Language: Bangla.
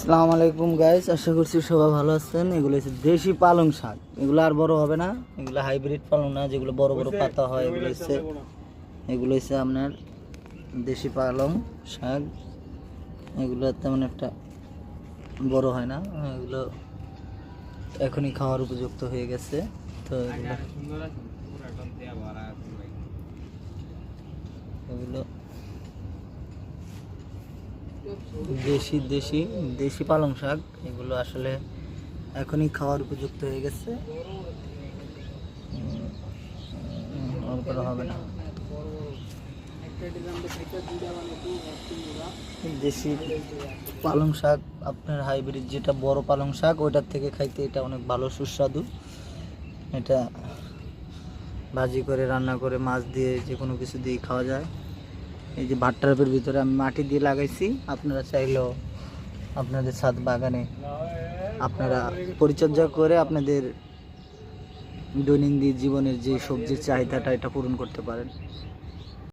আসসালামু আলাইকুম গাইস, আশা করছি সবাই ভালো আছেন। এগুলো হচ্ছে দেশি পালং শাক। এগুলো আর বড় হবে না, এগুলো হাইব্রিড পালং না, যেগুলো বড় বড় পাতা হয়। এগুলো হচ্ছে আপনার দেশি পালং শাক। এগুলো তেমন একটা বড় হয় না, এগুলো এখনই খাওয়ার উপযুক্ত হয়ে গেছে। তো এগুলো দেশি দেশি দেশি পালং শাক। এগুলো আসলে এখনই খাওয়ার উপযুক্ত হয়ে গেছে, হবে না। দেশি পালং শাক আপনার হাইব্রিড যেটা বড় পালং শাক, ওইটার থেকে খাইতে এটা অনেক ভালো সুস্বাদু। এটা ভাজি করে, রান্না করে, মাছ দিয়ে, যে কোনো কিছু দিয়ে খাওয়া যায়। এই যে ভাট্টার ভিতরে আমি মাটি দিয়ে লাগাইছি, আপনারা চাইলেও আপনাদের ছাদ বাগানে আপনারা পরিচর্যা করে আপনাদের দৈনন্দিন জীবনের যে সবজির চাহিদাটা এটা পূরণ করতে পারেন।